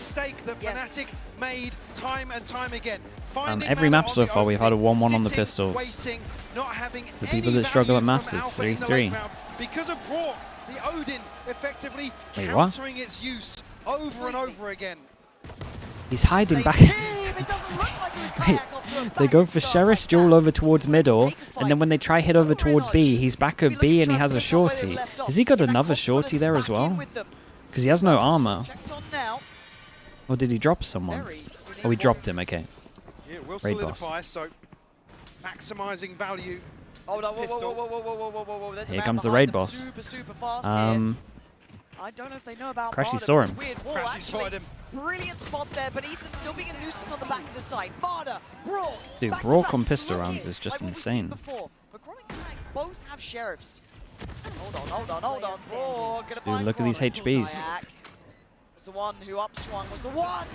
mistake that Fnatic made time and time again. Every map so far, we've had a 1-1 on the pistols. Waiting, not having The people that struggle at maps, it's 3-3. Because of Brock, the Odin effectively countering its use over and over again. He's hiding back. Wait, they go for Sheriff's Duel over towards middle, and then when they try hit over towards B, he's back at B and he has a shorty. Has he got another shorty there as well? Because he has no armor. Or did he drop someone? Oh, he dropped him, okay. Raid boss. So maximizing value. Hold on, whoa. Here comes the raid boss. Super fast I don't know if they know about Crashy saw him. Weird wall, actually. Brilliant spot there, but Ethan still being a nuisance on the back of the side. Marder, Brock. Dude, Brock on pistol rounds is just insane. Both have sheriffs. Hold on. Brock gonna Dude, look at these HBs. Was the one who upswung, was the one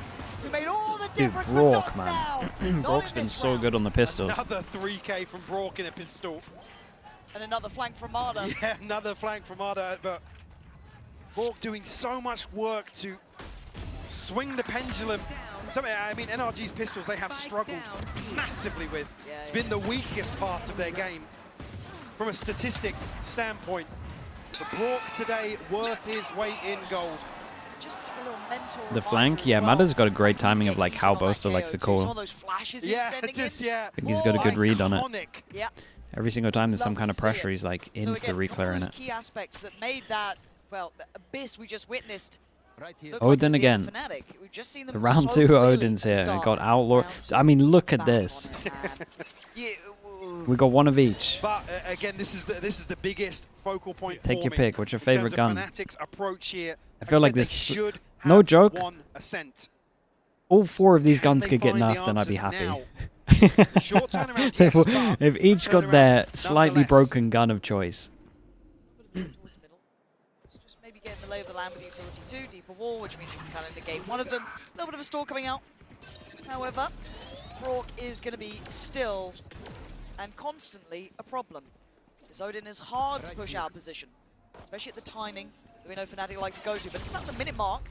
who made all the Dude, difference. Brock, man. Brock's been so good on the pistols. Another 3K from Brock in a pistol. And another flank from Marder. Yeah, another flank from Marder, but Brock doing so much work to swing the pendulum. I mean, NRG's pistols, they have struggled massively with. It's been the weakest part of their game from a statistic standpoint. But Brock today worth his weight in gold. Just take a little mental The flank, yeah, Madder's got a great timing of like how Boaster likes to call. I think he's got a good read on it. Yeah. Every single time there's some kind of pressure, he's like insta-reclearing it. Key aspects that made that, well, the abyss we just witnessed. Odin again. The round 2 Odin's here. We got Outlaw. I mean, look at this. We got one of each. But again, this is the biggest focal point. Take your pick. What's your favorite gun? Fnatic's approach here. I feel like this. No joke. Ascent. All 4 of these guns could get nerfed, and I'd be happy. Short turnaround, yes, They've each got their slightly broken gun of choice. Just maybe getting the lay of the land with utility 2, deeper wall, which means you can kind of negate one of them. A little bit of a stall coming out. However, Brock is going to be still and constantly a problem. This Odin is hard to push out position, especially at the timing that we know Fnatic like to go to, but it's about the minute mark.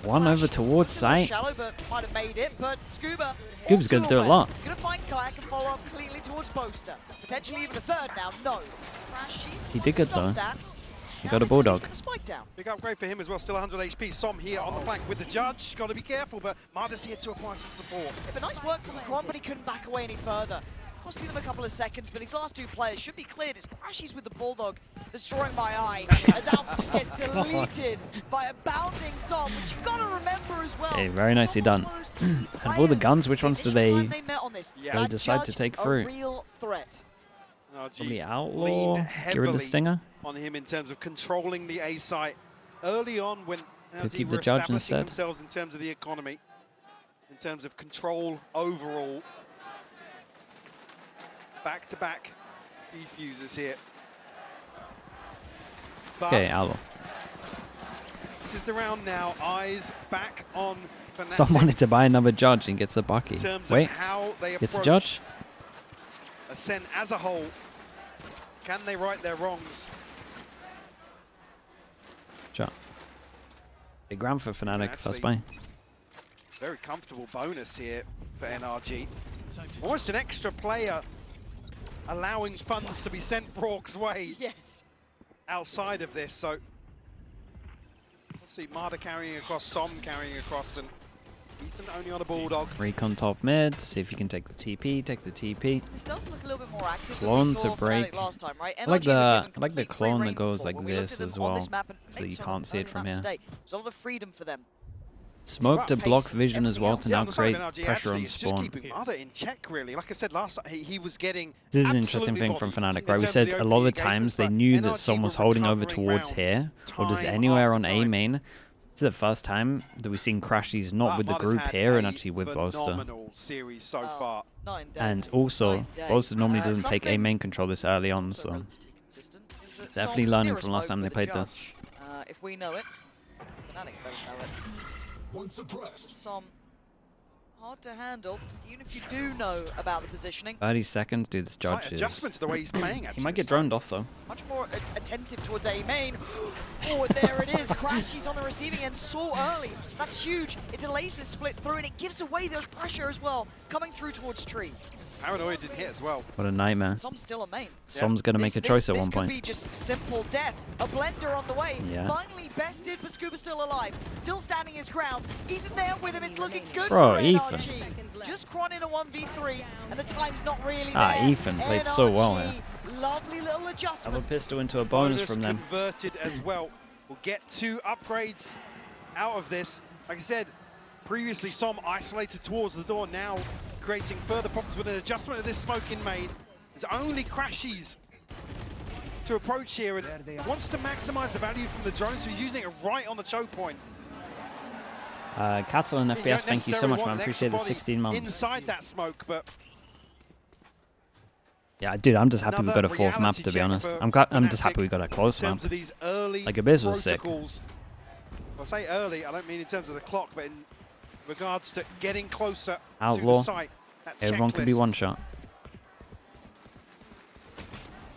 One over towards site. Shallow, but might have made it, but Scuba. Scuba's going to do a lot. Going to find Kayak and follow up cleanly towards Boaster. Potentially even a third now. No. He did good though. He got a Bulldog. Big upgrade for him as well, still 100 HP. Som here on the flank with the judge. Got to be careful, but Marder's here to apply some support. Yeah, but nice work from Kron, but he couldn't back away any further. Costing them a couple of seconds, but these last 2 players should be cleared. It's Crashies with the Bulldog that's drawing my eye as Alpha just gets deleted by a bounding Som, which you've got to remember as well. Hey, very nicely done. And of all the guns, which ones do they decide to take through? Real threat. Probably Outlaw, get rid of the Stinger. On him in terms of controlling the A site early on when Could keep were the judge establishing instead. themselves in terms of the economy, in terms of control overall. Back-to-back defusers here. But Okay, Outlaw. this is the round now. Eyes back on Fnatic. Someone wanted to buy another judge and gets a Bucky. In terms Wait, of how they gets a approach judge? Ascent as a whole. Can they right their wrongs? Sure. Big round for Fnatic, first buy. Very comfortable bonus here for NRG. Almost an extra player allowing funds to be sent Brock's way. Yes. Outside of this, so obviously Marder carrying across, Som carrying across, and Ethan only on a Bulldog. Recon top mid, see if you can take the TP, take the TP. This does look a little bit more active Clone than we saw to break. last time, right? I like the clone that goes like this as well, so you can't see it from here. There's a lot of freedom for them. Smoke to block vision as well to now create pressure on Just spawn. keeping Marder in check, really. Like I said last time, he was getting. This is an interesting thing from Fnatic, right? We said a lot of the times they knew that Som was holding over towards here, or just anywhere on A main. This is the first time that we've seen Crashies not with the group here and actually with Boaster. Series so far. And also, Boaster normally doesn't take A main control this early on, so definitely learning from last time they played this. If we know it, Fnatic better know it. Som hard to handle, even if you do know about the positioning. 30 seconds, dude, this judge Slight is... adjustment to the way he's playing, actually. He might get droned off, though. Much more attentive towards A main. Oh, and there it is. Crashy's on the receiving end so early. That's huge. It delays this split through, and it gives away those pressure as well, coming through towards Tree. Paranoia didn't hit as well. What a nightmare. Som's still a main. Som's going to make a choice at one This point. could be just simple death. A blender on the way. Yeah. Finally bested, but Scuba's still alive. Still standing his ground. Ethan there with him. It's looking good Bro, for Ethan. NRG. Just Kron in a 1v3, and the time's not really Ah, there. Ethan played so well here. Lovely little adjustment. Have a pistol into a bonus from them. Converted as well. We'll get 2 upgrades out of this. Like I said, previously Som isolated towards the door, now creating further problems with an adjustment of this smoke in main. There's only Crashies to approach here and wants to maximize the value from the drone, so he's using it right on the choke point. Cattle and FPS, thank you so much, man. Appreciate the 16 months. Inside that smoke, but Yeah, dude, I'm just happy we got a 4th map, reality to be check honest. for I'm just happy we got a in close map. terms of these early Like, Abyss was sick. protocols. When I say early, I don't mean in terms of the clock, but in regards to getting closer to Outlaw. the site. That Everyone can be checklist. one shot.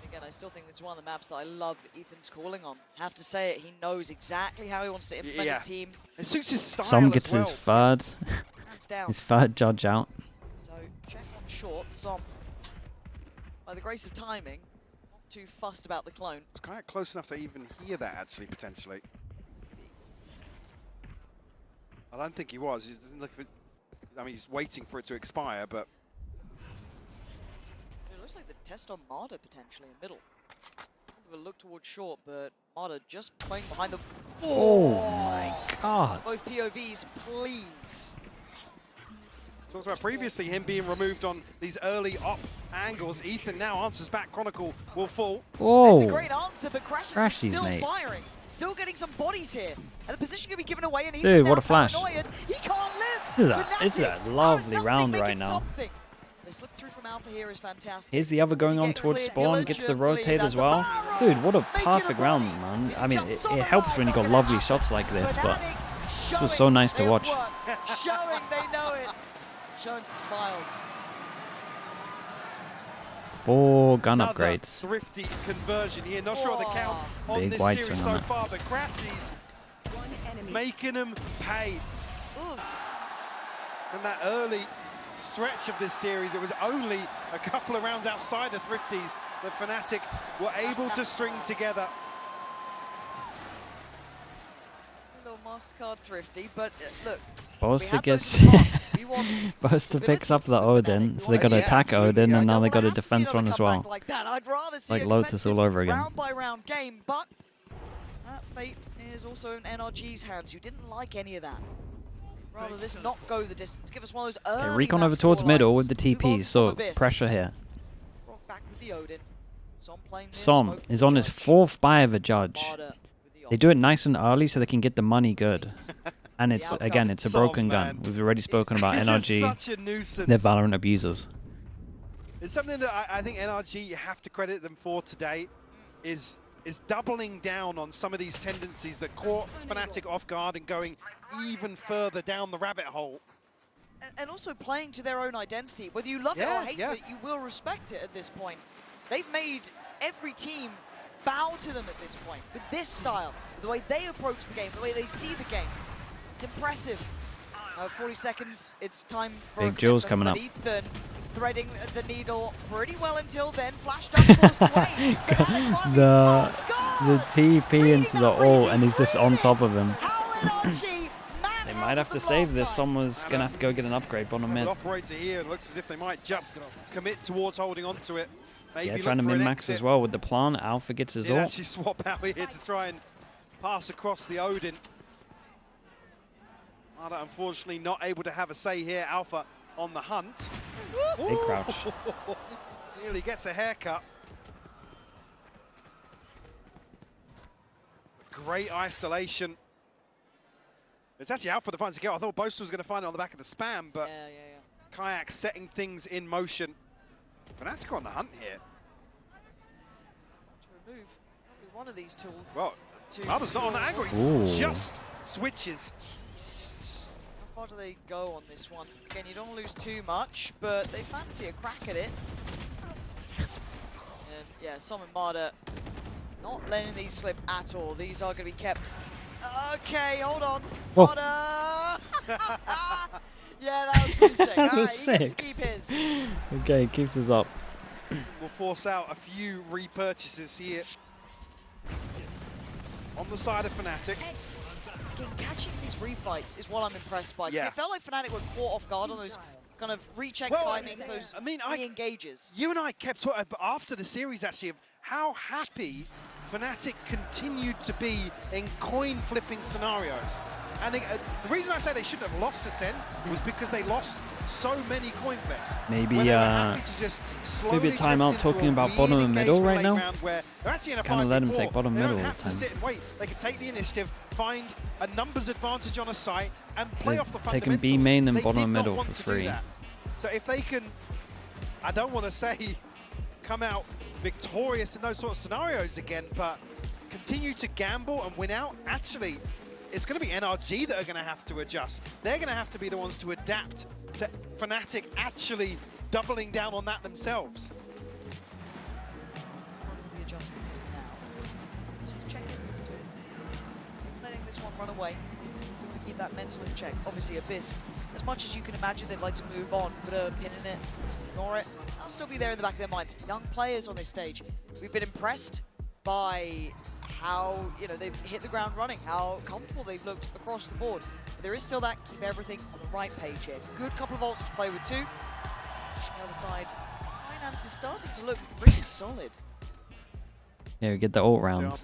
Again, I still think it's one of the maps that I love Ethan's calling on. Have to say it, he knows exactly how he wants to implement Yeah. his team. It suits his style Som as gets well. his third, Hands down. his third judge out. So check on short. Som, by the grace of timing, not too fussed about the clone. It's quite close enough to even hear that, actually, potentially. I don't think he was. He doesn't look a bit, I mean, he's waiting for it to expire, but It looks like the test on Marder potentially in middle. A look towards short, but Marder just playing behind the. Oh my god. Both POVs, please. talked about previously him being removed on these early op angles. Ethan now answers back. Chronicle will fall. Oh. It's a great answer, but Crashes is still mate. firing. Still getting some bodies here. And the position can be given away, and Dude, Ethan what now a flash. paranoid. He can't live. This is a Fnatic lovely are round nothing, right making now. something. The slip through from Alpha here is fantastic. Here's the other going on towards spawn, gets the rotate as well. Dude, what a perfect round, man. I mean, it helps when you got lovely shots like this, but it was so nice to watch. Showing they know it. Showing some smiles. 4 gun Another upgrades. thrifty conversion here. Not sure what the count on Big this white series swing so on it. far, but Crashies making them pay. And that early stretch of this series, it was only a couple of rounds outside of Thrifties that Fnatic were able to string together. A little MasterCard thrifty, but look. Boaster we have those gets... demands. We want Boaster picks up the stability Odin, from so they Fnatic. got to Yeah, attack absolutely. Odin, I and now don't they got a have to see defense another one as comeback well. Like that. I'd rather see Like a Lotus all competitive over again. round by round game, but that fate is also in NRG's hands. You didn't like any of that. Rather this not go the distance. Give us one of those early Okay, Recon map over towards middle scorelines. with the Move on TP, so from Abyss. pressure here. Rock back with the Odin. Som playing near Som smoke is with on the his judge. 4th buy of a judge. Marder with the They do it nice and early so they can get the money good. And it's, outcome. again, it's a Som, broken gun. man. We've already spoken about This is NRG. such a nuisance. They're Valorant abusers. It's something that I think NRG, you have to credit them for today, is doubling down on some of these tendencies that caught Fnatic off guard and going even further down the rabbit hole. And also playing to their own identity. Whether you love it or hate it, you will respect it at this point. They've made every team bow to them at this point with this style, the way they approach the game, the way they see the game. It's impressive. 40 seconds, it's time for Big Jules commitment, coming but Ethan threading the needle pretty well until then. Flashed up, crossed away. The God! TP into the ult, and he's just on top of him. How NRG They might have to save this. Someone's going to have to go get an upgrade on a An mid. operator here, it looks as if they might just commit towards holding on to it. Maybe Yeah, look trying to for an min-max exit. as well with the plant. Alpha gets his Did ult. actually swap out here to try and pass across the Odin. Marder unfortunately not able to have a say here. Alpha on the hunt. Big crouch. Nearly gets a haircut. Great isolation. It's actually out for the finds to get. I thought Boaster was going to find it on the back of the spam, but Kayak setting things in motion. Fnatic on the hunt here. To remove probably one of these tools. Well, Marder's not on the angle. Ooh. He just switches. How far do they go on this one? Again, you don't want to lose too much, but they fancy a crack at it. And yeah, Som and Marder not letting these slip at all. These are going to be kept. Okay, hold on. Whoa. Marder! Yeah, that was pretty sick. That All was right, he gets sick. to keep his. Okay, keeps us up. Will force out a few repurchases here on the side of Fnatic. Again, catching these refights is what I'm impressed by. 'Cause Yeah. it felt like Fnatic were caught off guard on those kind of recheck timings, those re-engages. You and I kept talking after the series actually of how happy Fnatic continued to be in coin-flipping scenarios. And the reason I say they shouldn't have lost Ascent was because they lost so many coin flips. Maybe maybe a timeout talking about bottom and middle right now. Kind of let him take bottom middle all all the the time. time. Sit and wait. They can take the initiative, find a numbers advantage on a site, and play They're off the taking fundamentals. B main and They bottom did and not middle want for to do free. that. So if they can, I don't want to say come out victorious in those sort of scenarios again, but continue to gamble and win out, actually, it's going to be NRG that are going to have to adjust. They're going to have to be the ones to adapt to Fnatic actually doubling down on that themselves. The adjustment is now. Just check it. Letting this one run away. Keep that mental in check. Obviously, Abyss, as much as you can imagine they'd like to move on, put a pin in it, ignore it, that'll still be there in the back of their minds. Young players on this stage. We've been impressed by how, you know, they've hit the ground running, how comfortable they've looked across the board. But there is still that keep everything on the right page here. Good couple of ults to play with too. On the other side, Finance is starting to look pretty solid. Yeah, we get the ult round.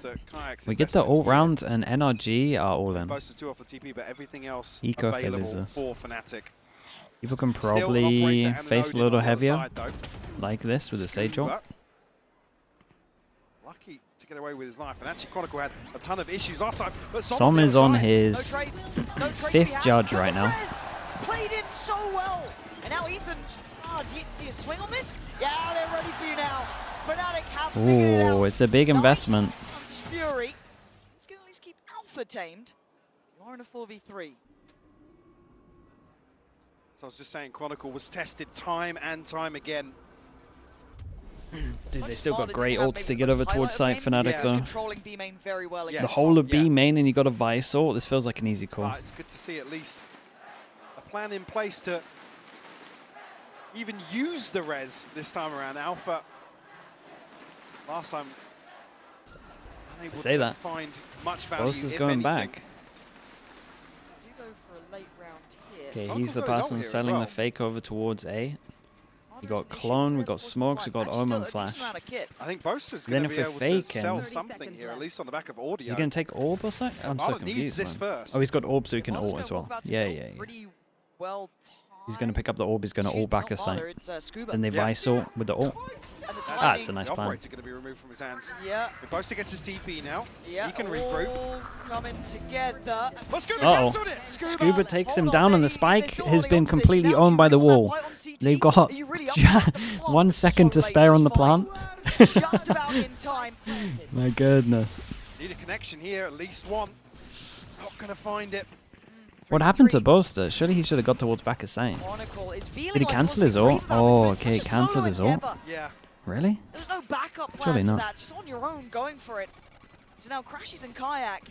We get the ult round and NRG are all in. Both the two off the TP, but everything else Eco available failures. for Fnatic. People can Still an probably operator and an face a Odin little on the other heavier, side, though. like this with a Sage ult. Scuba. Lucky to get away with his life, and actually Chronicle had a ton of issues last time. But Som is on No his trade. No trade to be fifth had. judge Look right at now. Rez. Played in so well. And now Ethan, do you swing on this? Yeah, they're ready for you now. Fnatic have figured it out. Ooh, it's a big investment. Nice. Fury. It's going to at least keep Alpha tamed. You are in a 4v3. So I was just saying, Chronicle was tested time and time again. Dude, they still got great ults to get over towards site Fnatic though. Controlling B main very well again. The whole of B main and you got a Vice ult. This feels like an easy call. It's good to see at least a plan in place to even use the res this time around. Alpha, last time, unable Say to that. find much value. Boss is if going anything. back. Do go for a late round here. Okay, Chronicle he's the goes ult person here as selling well. the fake over towards A. We got Honors Clone, we initiative got wasn't Smokes, we quite. got Actually still Omen a Flash. decent amount of kit. I think Boaster's Then going to if be we're able faking- to sell 30 something seconds here, at left. least on the back of audio. He's going to take Orb or something? I'm so Marlon needs confused, this man. first. Oh, he's got Orb so he can Marder's ult as gonna well. walk out to Yeah, middle yeah, yeah. Pretty well He's going to pick up the Orb, he's going to ult back a site. It's Scuba. Then they Yeah. Vice ult with the ult. And the That's That's a timing- nice the plan. operator going to be removed from his hands. Yeah, If Boaster gets his TP now, yeah. he can regroup. All coming together. Let's go, Uh-oh. cancelled it! Scuba takes him Hold down on, and the they're spike still has holding been on to this. completely Now, owned by the Jimmy, wall. that fight on CT, They've got are you really up for that? The plot 1 was second to so late spare on in the this fight. plant. Just about in time. My goodness. Need a connection here, at least one. Not going to find it. What happened to Boaster? Surely he should have got towards back a site. Chronicle is feeling Did he like cancel wants his to be ult? brave about Oh, this, but okay, it's such a cancelled solo his ult. endeavor. Yeah. Really? There's no backup plan Surely to not. that. Just on your own, going for it. So now Crashies and Kayak.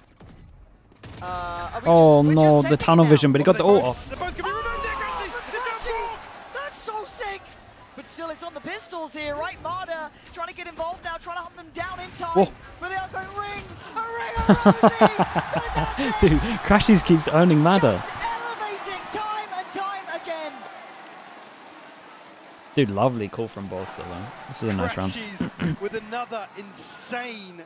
Are we Oh we're no, just the sending tunnel it now. vision, but he got the ult They're off. both going to be removed there, Crashies! Oh, They've got Crashies! four! That's so sick! But still, it's on the pistols here, right? Marder trying to get involved now, trying to hunt them down in time. Whoa. But they are going ring! A ring of Rosie! Dude, Crashies keeps owning Madder. Just elevating time and time again. Dude, lovely call from Boaster though. This was a nice round. Crashies with another insane.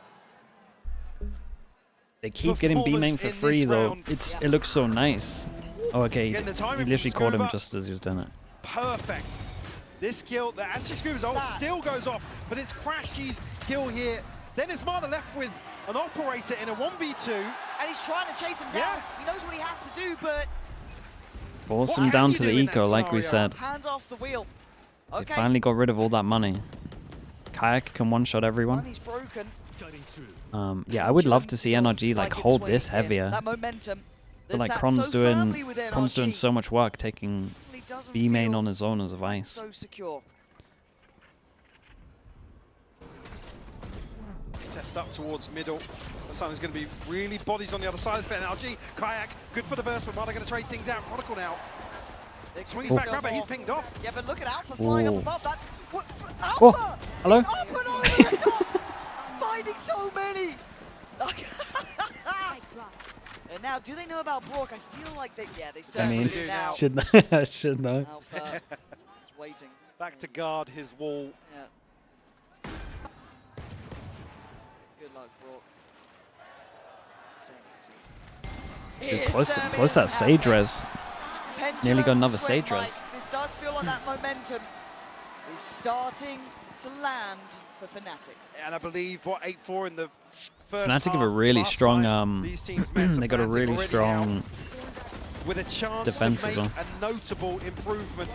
They keep getting B main for performance in free this though. round. It looks so nice. Oh, okay. Again, the He timing literally from caught him Scuba. just as he was doing it. Perfect. This kill, that actually Scuba's ult still goes off, but it's Crashies' kill here. Then it's Marder left with an operator in a 1v2. And he's trying to chase him down. Yeah. He knows what he has to do, but Force What him can down you to do the in that eco, like we scenario? said. hands off the wheel. They Okay. finally got rid of all that money. Kayak can one-shot everyone. Money's broken. Yeah, I would love to see NRG like Like it's hold swinging this here. heavier. That momentum, But like sat Kron's so doing firmly with NRG. so much work taking Really doesn't B main feel on his own as a Vice. so secure. Test up towards middle. Ascent is going to be really bodies on the other side. It's NRG. Kayak, good for the burst, but Marta going to trade things out. Chronicle now. Swings back, grabber, he's pinged off. Yeah, but look at Alpha flying up Ooh. above. That's what, Alpha! Oh, hello? He's up and over the top, finding so many. And now, do they know about Brock? I feel like they, yeah, they I certainly mean, do now. should know. Should know. Alpha is waiting. Back to guard his wall. Yeah. Good luck, Brock. Same easy. Dude, close that Sage res. Nearly got another Swing, Sage res. Mike. This does feel like that momentum is starting to land for Fnatic. And I believe, what, 8-4 in the first Fnatic half have a really last strong, time. These teams met they got a Fnatic really already strong now with a chance defense to as make well. a notable improvement.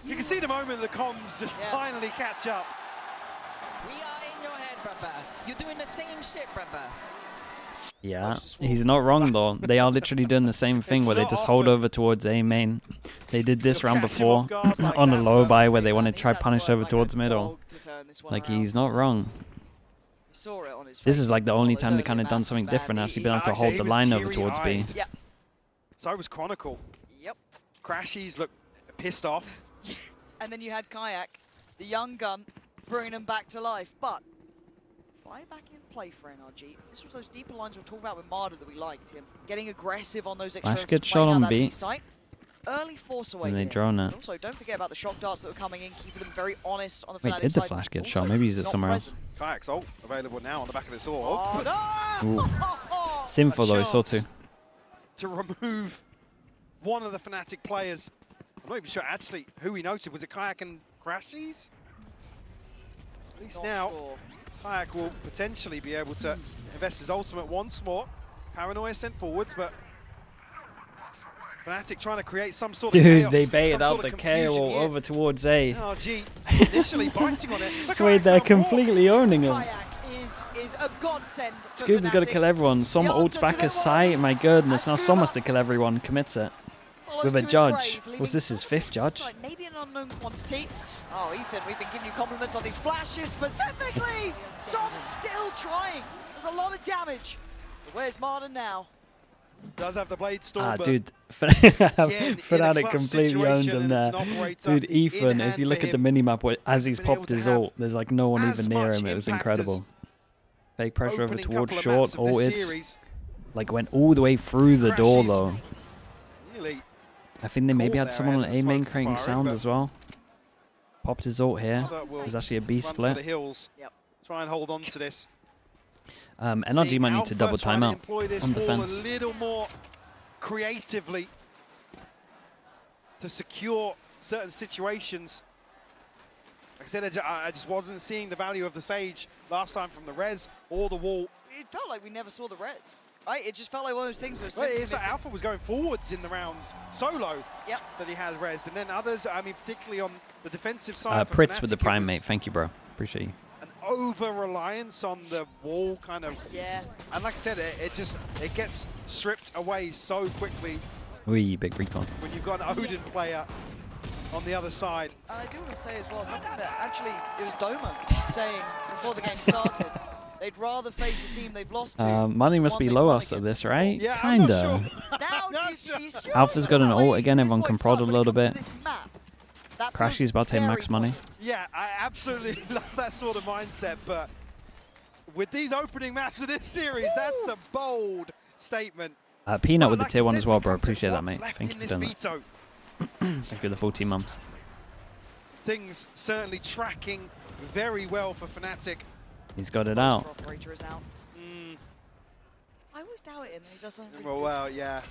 You can see the moment the comms just finally catch up. We are in your head, brother. You're doing the same shit, brother. Yeah, he's not wrong though. They are literally doing the same thing where they just hold over towards A main. They did this round before on a low buy where they want to try punish over towards middle. Like, he's not wrong. This is like the only time they kind of done something different, actually been able to hold the line over towards B. Yeah. So was Chronicle. Yep. Crashies look pissed off. And then you had Kayak, the young gun, bringing them back to life. But right back in play for NRG. This was those deeper lines we were talking about with Marder that we liked him. Getting aggressive on those extra. Flash gets shot on B. Early force away. And they here. drone it. But also, don't forget about the shock darts that were coming in, keeping them very honest on the Wait, Fnatic did the side. flash get Also, shot? Maybe he's at not somewhere else. present. Kayak's ult available now on the back of this orb. Oh, no! Sinful though, he saw chance too. to remove one of the Fnatic players. I'm not even sure actually who he noted. Was it Kayak and Crashies? At least Not now, sure. Kayak will potentially be able to invest his ultimate once more. Paranoia sent forwards, but Fnatic trying to create some sort of Dude, chaos, they some baited sort out of the confusion KO here. over towards A. NRG initially biting on it. But Wait, Kayak's they're found more. completely owning him. Kayak is a godsend for Scuba's got to Fnatic. kill everyone. Som The ults answer back to his them sight. was My goodness, now Scuba Som has to kill everyone. Commits it. follows With a to his judge. grave, leaving Was this his Som 5th judge? aside. Maybe an unknown quantity. Oh, Ethan, we've been giving you compliments on these flashes specifically. Som's still trying. There's a lot of damage. But where's Martin now? Does have the blade storm, Ah, but dude, again, in a Fnatic clutch completely owned situation, him and it's there. an operator Dude, Ethan, in if you hand look for at the him. minimap as he's Been able popped to his have ult, there's like no one as even near much him. It was impact incredible. Fake pressure over Opening towards couple of short, maps of this ulted. series. Like went all the way through the door Crashies. though. Nearly I think they maybe caught had there someone on ahead of A the main smoke creating expiring, sound but as well. Popped his ult here. Marder will It was actually a B run for split. the hills. Yep. Try and hold on to this. NRG See might need to Alpha double trying to timeout employ this on wall defense. a little more creatively to secure certain situations. Like I said, I just wasn't seeing the value of the Sage last time from the res or the wall. It felt like we never saw the res, right? It just felt like one of those things that was But simply it was like missing. Alpha was going forwards in the rounds solo that he had res, and then others, I mean, particularly on the defensive side. For Pritz with the Fnatic, it prime, was mate. Thank you, bro. Appreciate you. An over-reliance on the wall, kind of. Yeah. And like I said, it gets stripped away so quickly Wee, big recon. when you've got an Odin player on the other side. I do want to say as well, something that actually it was Doma saying before the game started, they'd rather face a team they've lost to. Money must one be they've low won us of against this, right? Yeah, I'm not Kinda. sure. Now, Not you sure. Alpha's got an that ult way again, to everyone this can point, prod a but when it little comes to bit. this map, that Crashy's feels about to hit very max money. important. Yeah, I absolutely love that sort of mindset, but with these opening maps of this series, that's a bold statement. Peanut with the Like tier I 1 said, as well, we bro. come to Appreciate that, what's mate. left Thank in you for this doing that. veto. Thank you for the 14 months. Things certainly tracking very well for Fnatic. He's got it Monster out. Operator is out. I always doubt it, and he does something really Well, good. yeah.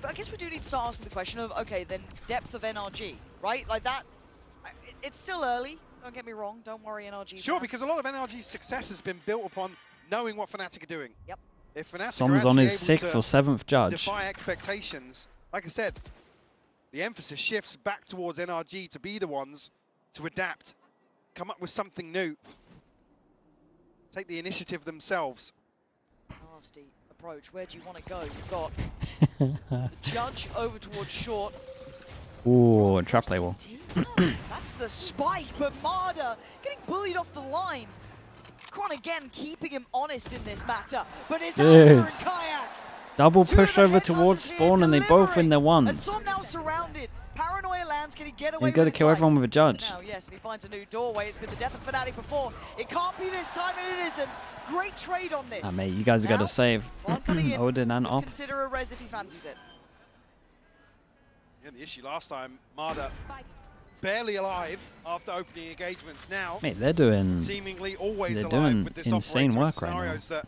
But I guess we do need to start asking the question of, okay, then depth of NRG, right? Like that, it's still early. Don't get me wrong. Don't worry, NRG. Sure, fans. because a lot of NRG's success has been built upon knowing what Fnatic are doing. Yep. If Fnatic Som's are on actually his able 6th to or 7th judge. defy expectations, like I said, the emphasis shifts back towards NRG to be the ones to adapt, come up with something new, take the initiative themselves. Oh, nasty approach. Where do you want to go? You've got the Judge over towards short. Ooh, trap play wall. That's the spike, but Marder getting bullied off the line. Kron again keeping him honest in this matter, but it's Dude. Alpha and Kayak. Double Two push of the over towards headhunters here spawn and they both win their delivering. ones. Ascent now surrounded. Paranoia lands, can he get away He's got to with his kill life? everyone with a judge. Now, yes, and he finds a new doorway. It's been the death of Fnatic before. It can't be this time, and it isn't. Great trade on this. Ah, mate, you guys got Now, to save. one coming in. Odin and Could off. consider a res if he fancies it. Yeah, the issue last time, Marder barely alive after opening engagements. Now, Mate, they're doing. seemingly always they're alive doing with this insane operator in work right now. scenarios that,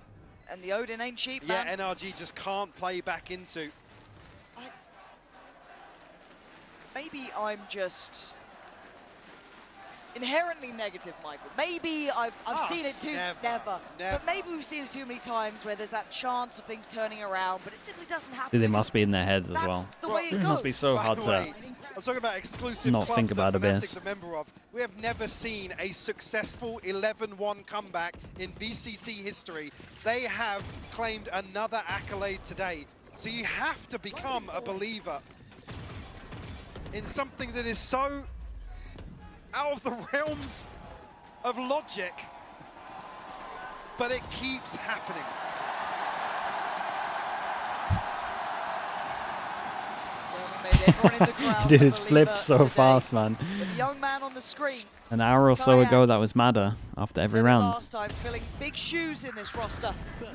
And the Odin ain't cheap, man. yeah, NRG just can't play back into. Maybe I'm just inherently negative, Michael. Maybe I've seen it too. Never. But maybe we've seen it too many times where there's that chance of things turning around, but it simply doesn't happen. Dude, they because must be in their heads as that's well. the way it It goes. must be so By hard the to. way, I was talking about exclusive not clubs think about that Abyss. Fnatic's a member of. We have never seen a successful 11-1 comeback in VCT history. They have claimed another accolade today. So you have to become a believer in something that is so out of the realms of logic, but it keeps happening. Certainly made everyone in the crowd Dude, a it's flipped so believer fast, today. man. But the young man on the screen, An hour or so Kayak ago, that was Madder after every said it round. last time, filling big shoes in this roster.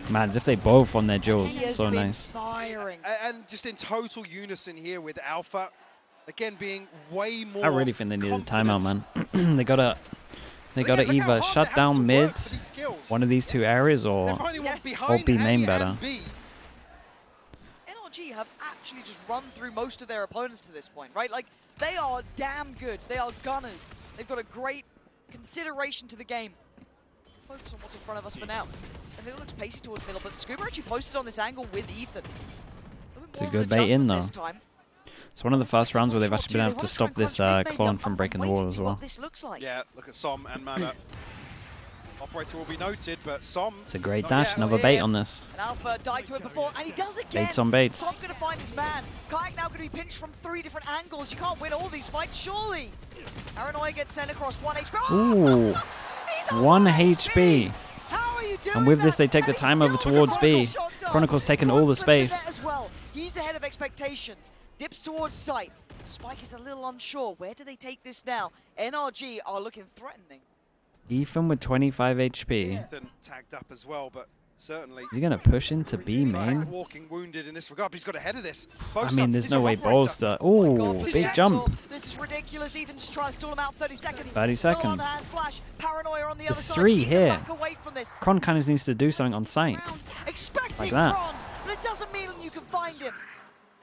Man, as if they both on their duels. He has So been nice. firing. And just in total unison here with Alpha, again being way more. I really think they need a timeout, confident. man. they gotta But again, look how either hard shut they have down to mid, work for these kills. one of these two areas, They're or finding one Yes. behind be A main and better. B. NRG have actually just run through most of their opponents to this point, right? Like, they are damn good. They are gunners. They've got a great consideration to the game. Focus on what's in front of us for now. And it looks pacey towards middle, but Scuba actually posted on this angle with Ethan. It's a good bait in, though. This time. it's one of the first rounds where they've Short actually been two, able they to wanna stop try and this crunch mid, maybe. clone from breaking the waiting wall to as see well. what this looks like. Yeah, look at Som and Mana. Operator will be noted, but Som. It's a great not dash, yet. another bait on this. And Alpha died to it before, and he does again. Baits on baits. Som gonna find his man. Kayak now gonna be pinched from 3 different angles. You can't win all these fights, surely. Paranoia gets sent across 1 HP. Ooh, He's on 1 HP. How are you doing And with this, that? they take the And he time over still towards has a B. Chronicle shot down. Chronicle's taking all the Cross flipped space. net as well. He's ahead of expectations. Dips towards sight. Spike is a little unsure. Where do they take this now? NRG are looking threatening. Ethan with 25 HP. Ethan tagged up as well, but certainly. Is he gonna push into B Kayak main? walking wounded in this regard, but he's got ahead of this. I mean, there's no way Bolster. Oh my Ooh, God, big this jump. This is ridiculous. Ethan just trying to stall him out 30 seconds. 30 Full on seconds. hand flash. Paranoia on the other There's side. 3 Keep them here. back away from this. Kron kind of needs to do something on sight. Expecting Like that. Kron, but it doesn't mean you can find him.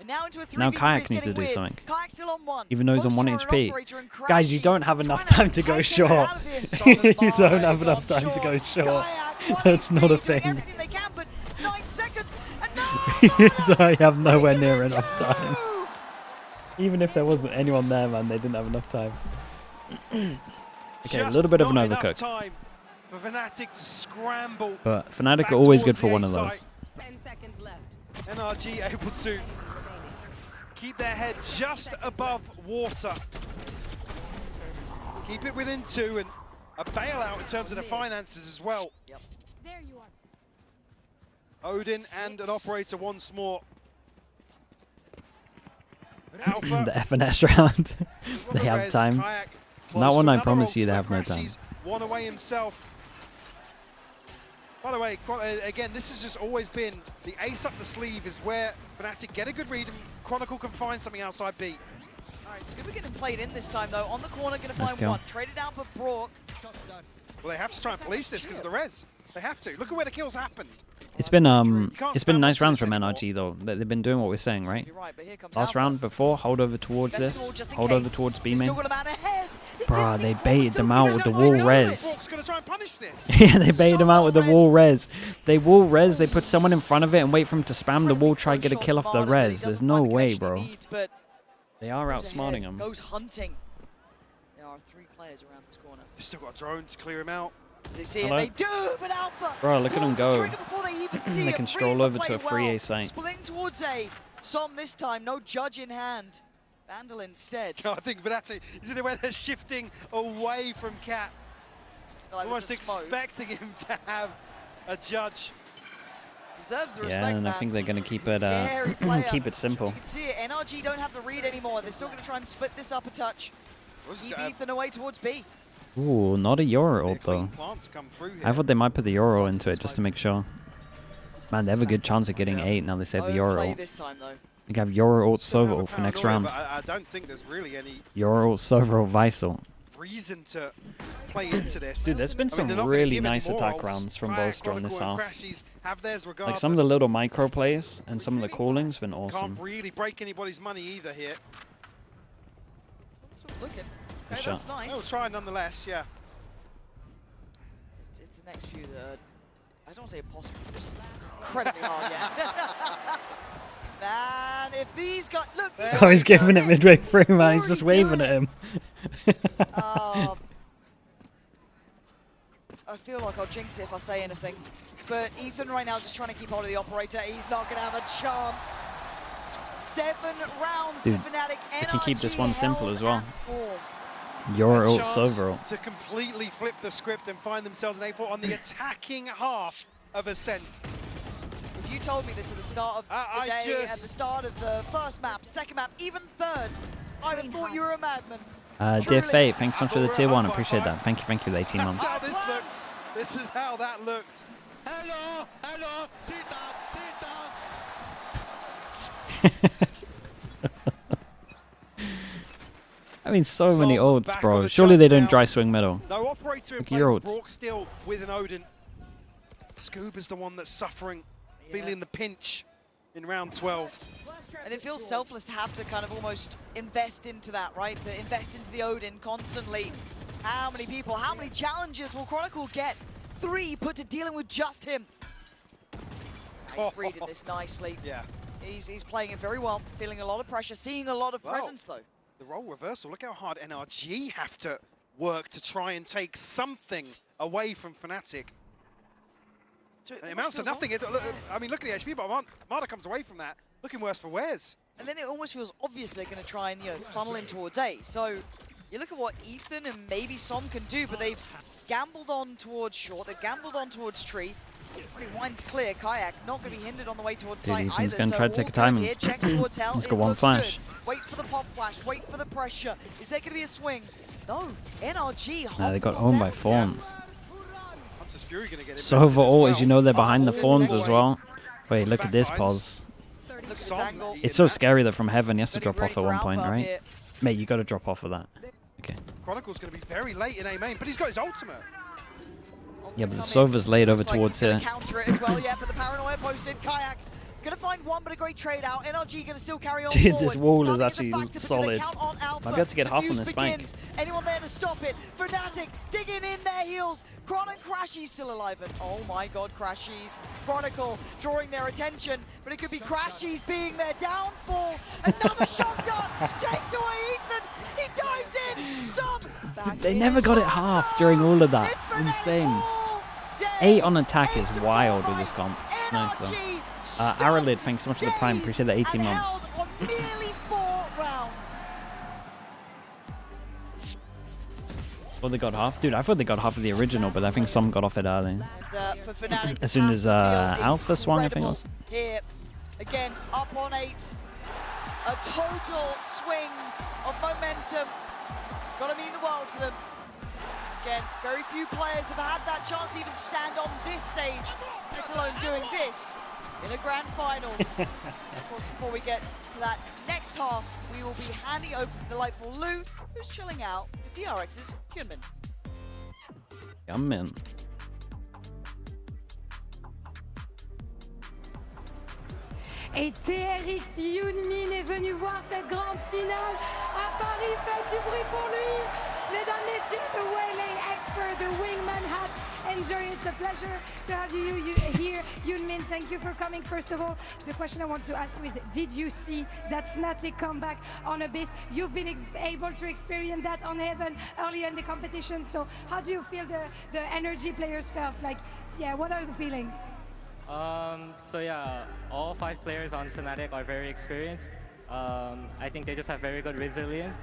And now into a 3v3 Now is Kayak needs to getting do weird. something. Kayak still on 1. Even though he's on 1 Monster HP. operator and Guys, you Crashies don't have enough trying time to go take him short. out of here. You don't have Son enough of time mine to go on short. Kayak, That's 1 not a HP, doing thing. everything they can, but 9 seconds, and You no! don't have nowhere What are you near gonna enough do? time. Even if there wasn't anyone there, man, they didn't have enough time. Okay, a little bit of an Just not overcook. enough time for Fnatic to scramble. But Fnatic back are always good towards for the one A of those. site. 10 seconds left. NRG able to keep their head just above water. Keep it within 2 and a bailout in terms of the finances as well. There you are. Odin and an operator once more. The Alpha. FNS round. They have Res, time. Kayak That close one, to I another promise you, they ultimate. have no time. Crashies one away himself. By the way, again, this has just always been the ace up the sleeve is where Fnatic get a good read and Chronicle can find something outside B. Alright, Scuba getting played in this time though. On the corner, gonna Let's find go. 1. Traded out for Brock. Well, they have to try and police this because of the res. They have to. Look at where the kills happened. It's been can't spam nice onto rounds this from anymore. NRG though. They've been doing what we're saying, right? You're right, but here comes Last Alpha. round before, hold over towards Festival this, just in hold over case. towards B He's main. still got a man ahead. He Bruh, didn't they think Brock was baited still them gonna out do with the that. wall I know res. it. Brock's going to try and punish this. Yeah, they baited him out with the res. wall res. They wall res, they put someone in front of it and wait for him to spam the wall, try and get a kill off the res. There's no way, bro. They are Goes outsmarting ahead, him. Goes hunting. There are 3 players around this corner. They've still got a drone to clear him out. They see it, Hello? they do, but Alpha. Bro, look at them pulls the go. trigger before they even see They it, can stroll reading the over to play a free well. A site. Splitting towards A. Som this time, no judge in hand. Vandal instead. I think Fnatic, is it where they're shifting away from Cat? Like Almost with the smoke. expecting him to have a judge. Deserves the Yeah, respect, and I man. think they're going to keep it Scary player. keep it simple. You can see it, NRG don't have the read anymore. They're still going to try and split this up a touch. Keep Ethan away towards B. Ooh, not a Euro ult though. I thought they might put the Euro into it just to make sure. Man, they have a good chance of getting 8 now they say the Euro ult. This time, though. You can have Euro ult, Sova ult for next round. I don't think there's really any Euro ult, Sova ult, Vice ult. reason to play into this. Dude, there's been some really nice attack rounds from Bolster on this half. Like some of the little micro plays and some of the calling's been awesome. Can't really break anybody's money either here. Still looking. Good Okay, shot. that's nice. They'll try nonetheless, yeah. It's the next few that I don't want to say impossible, just incredibly hard, yeah. Man, if these guys look, Oh, he's giving it midway through, man. He's just waving at him. I feel like I'll jinx it if I say anything. But Ethan right now just trying to keep hold of the operator. He's not going to have a chance. 7 rounds Dude, to Fnatic. they can keep this one NRG simple as well. held at 4. Euro A ult, chance Sova ult. to completely flip the script and find themselves an A4 on the attacking half of Ascent. If you told me this at the start of the I day, at the start of the first map, second map, even third, I'd have thought you were a madman. Dear Fate, thanks so much for the tier 1. Appreciate that. Thank you for the 18 That's months. how this looks. This is how that looked. Hello, hello, sit down, sit down. I mean, so many Sol ults, back on bro. the Surely they charge don't now. dry swing middle. No operator in Look at play. your ults. Brock still with an Odin. Scuba's the one that's suffering, feeling the pinch in round 12. And it feels selfless to have to kind of almost invest into that, right? To invest into the Odin constantly. How many people, how many challenges will Chronicle get? 3 put to dealing with just him. He's reading this nicely. Yeah. He's playing it very well, feeling a lot of pressure, seeing a lot of presence though. The role reversal. Look how hard NRG have to work to try and take something away from Fnatic. So It amounts to nothing. I mean, look at the HP, but Marta comes away from that looking worse for wears. And then it almost feels obvious they're going to try and, funnel in towards A. So you look at what Ethan and maybe Som can do, but they've gambled on towards short, they've gambled on towards tree. Wind's clear, Kayak not going to be hindered on the way towards Dude, site Ethan's either. gonna So try to take all a timing. good here, checks towards hell. He's It got one looks flash. good. Wait for the pop flash, wait for the pressure. Is there going to be a swing? No, NRG. Nah, they got hobbled owned by down. Fawns. Hunter's Fury gonna get Sova ult, as you know, they're Oh, behind the that's Fawns all as the well. Wait, look at this Backlines. pause. Look at this Som, angle. It's so scary that from heaven he has to Gonna drop be ready off at for one point, Alpha right? here. Mate, you got to drop off of that. Okay. Chronicle's going to be very late in A main, but he's got his ultimate. Yeah, but the Come in. Sova's laid over Looks like towards he's gonna here. counter it as well, yeah, but the paranoia posted. Kayak gonna find one, but a great trade out. NRG gonna still carry on Dude, forward. this wall is Targeting actually the factor because they solid. count on Alpha. Might be able to get The half on fuse this spike. begins. Anyone there to stop it? Fnatic digging in their heels. Chron and Crashy's still alive, and oh my god, Crashy's. Chronicle drawing their attention, but it could be Crashy's being their downfall. Another shot done. Takes away Ethan. He dives in. Some back They in never as got it well. half during all of that. It's Fnatic Insane. all day. 8 on attack is 8 to wild 4 with this comp. by Nice though. NRG. Aralid, thanks so much for the prime. Dazed Appreciate the 18 and months. held on nearly 4 rounds. Well, they got half. Dude, I thought they got half of the original, but I think some got off it early. And for Fnatic, As soon it as has to feel Alpha swung, I think it was. incredible here. Again, up on 8. A total swing of momentum. It's got to mean the world to them. Again, very few players have had that chance to even stand on this stage, let alone doing this in a grand finals. Before we get to that next half, we will be handing over to the delightful Lou, who's chilling out with DRX's Hyunmin. Yum, man. Et TRX Hyunmin est venu voir cette grande finale à Paris. Faites du bruit pour lui. Mesdames, messieurs, the Waylay expert, the wingman hat enjoy. It's a pleasure to have you here. Yunmin, thank you for coming. First of all, the question I want to ask you is, did you see that Fnatic comeback on Abyss? You've been able to experience that on Heaven earlier in the competition. So how do you feel the NRG players felt? Like, yeah, what are the feelings? So yeah, all 5 players on Fnatic are very experienced. I think they just have very good resilience,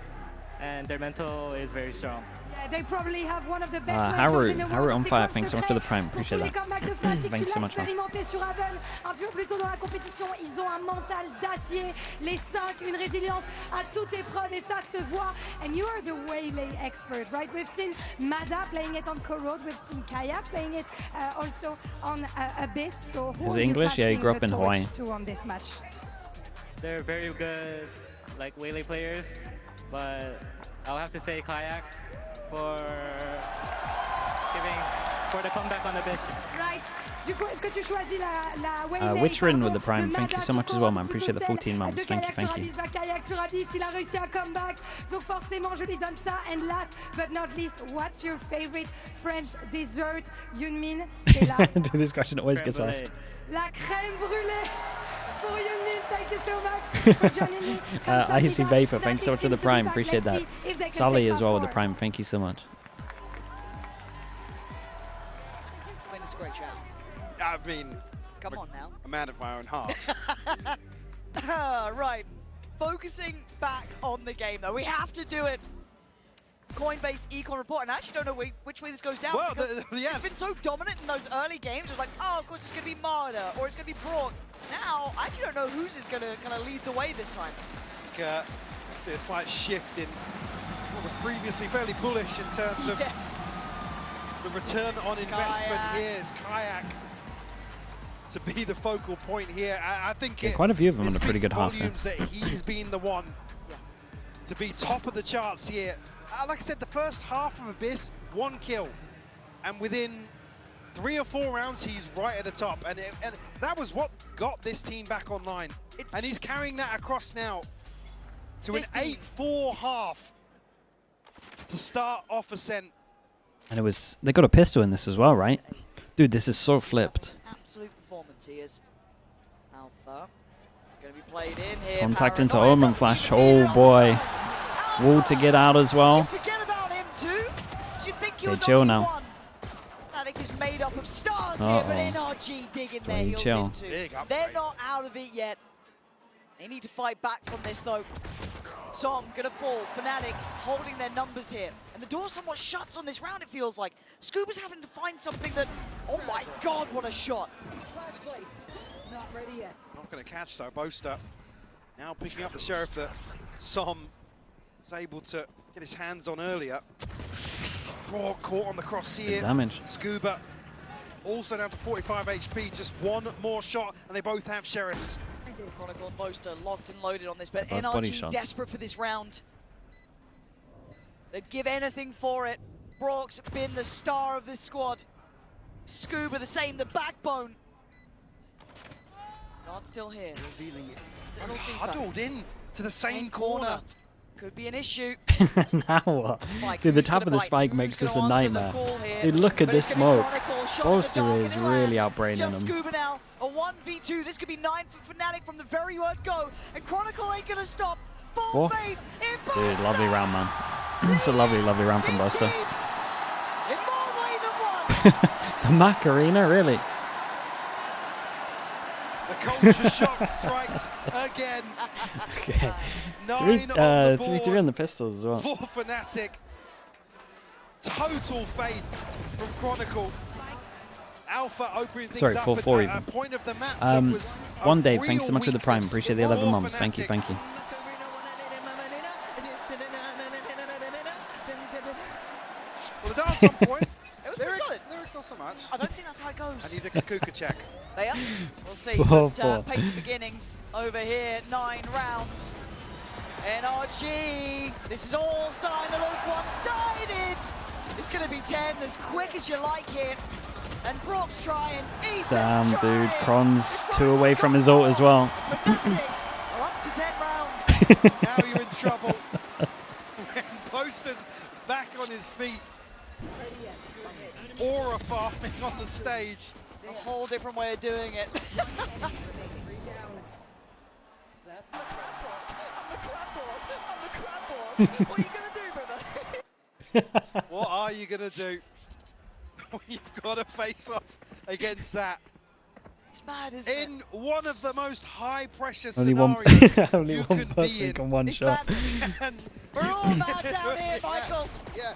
and their mental is very strong. Yeah, they probably have one of the best mentors in the world. Haru on fire, thanks so much for the prime, appreciate that. Thanks so much. Expérimenté sur Haven, un duo plus tôt dans la compétition, ils ont un mental d'acier, les 5, une résilience à toute épreuve, et ça se voit. And you are the waylay expert, right? We've seen Mada playing it on Corrode, we've seen Kaya playing it also on Abyss. So who Is are it English? you Yeah, he passing grew up the in torch Hawaii. to on this match? They're very good, like waylay players, but I'll have to say Kayak for the comeback on Abyss. Right. Du coup, est-ce que tu choisis la waylay? Witcherin with the prime, thank you so much as well, man. Appreciate the 14 months. Thank you, thank you. Kayak sur Abyss, il a réussi un comeback. Donc forcément, je lui donne ça. And last but not least, what's your favorite French dessert? Yunmin, c'est la... This question always gets asked. La crème brûlée. For Yunmin, thank you so much for joining me. Icy Vapor, thanks so much for the prime. Appreciate that. Sully as well with the prime. Thank you so much. I mean, it's a great shout. I mean, Come on now. a man of my own heart. Right. Focusing back on the game, though. We have to do it. Coinbase Econ report, and I actually don't know which way this goes down. Well, because yeah. it's been so dominant in those early games. It was like, oh, of course it's going to be Marder, or it's going to be Brock. Now, I actually don't know who's is going to kind of lead the way this time. See a slight shift in what was previously fairly bullish in terms of the return on investment. Kayak. Here is Kayak to be the focal point here. I think Yeah, quite a few of them on a pretty good half. volumes that he's been the one to be top of the charts here. Like I said, the first half of Abyss, 1 kill, and within 3 or 4 rounds, he's right at the top, and that was what got this team back online. And he's carrying that across now to an 8-4 half to start off Ascent. And it was, they got a pistol in this as well, right? Dude, this is so flipped. Absolute performance he is. Alpha going to be played in here. Contact into Paranoid Omen doesn't Flash. even Oh boy. Alpha! Wall to get out as well. Did you forget about him too? Did you think he Okay, was chill only now. one? Fnatic is made up of stars here, but NRG digging their heels chill. into. Big upgrade. They're not out of it yet. They need to fight back from this though. Som gonna fall. Fnatic holding their numbers here. And the door somewhat shuts on this round, it feels like. Scuba's having to find something that, oh my god, what a shot. Not ready yet. Not going to catch though, Boaster. Now picking up the Sheriff that Som was able to get his hands on earlier. Raw caught on the cross here. Good damage. Scuba also down to 45 HP, just 1 more shot, and they both have Sheriffs. Chronicle and Boaster locked and loaded on this, but Both body NRG shots. desperate for this round. They'd give anything for it. Brock's been the star of this squad. Scuba the same, the backbone. Guard still here. Tunnel deeper. Huddled in to the same corner. Could be an issue. Now what? Spike, Dude, the who's top gonna of the bite? spike Who's makes this a gonna answer the nightmare. call here? Dude, look at But this it's gonna be smoke. Chronicle, shot in the Boaster dark, is and it really lands. outbraining Just them. Scuba now, a 1v2. This could be 9 for Fnatic from the very word go. And Chronicle ain't gonna stop. Full What? faith in Dude, Boaster. lovely round, man. It's a lovely, lovely round from This Boaster. team, in more way than one. The Macarena, really? The culture shock strikes again. Okay. 9 on 3 the 3 board on the pistols as well. for Fnatic. Total faith from Chronicle. Alpha opening things Sorry, up 4-4 at a even. point of the map that was a One Dave, real thanks so much for the prime. weakness Appreciate the for 11 months. Thank you, Fnatic. thank you. Well, the dance on point. It was pretty solid. Lyrics not so much. I don't think that's how it I goes. need a Kukuka check. They are. We'll see. Four, But, four. pace of beginnings over here. 9 rounds. NRG. This is all starting to look one-sided. It's going to be 10 as quick as you like here. And Brock's trying. Ethan's Damn, trying. dude. Kron's 2 away from his ult as well. Fnatic are up to 10 rounds. Now you're in trouble. When Boaster's back on his feet, Aura farming on the stage. A whole different way of doing it. That's the crab ball. I'm the crab ball. I'm the crab ball. What are you gonna do, brother? What are you gonna do? You've got to face off against that. It's mad, isn't it? In one of the most high-pressure Only one, scenarios only you one can be person in. can one It's shot. mad. And We're all mad down here, Michael. yes.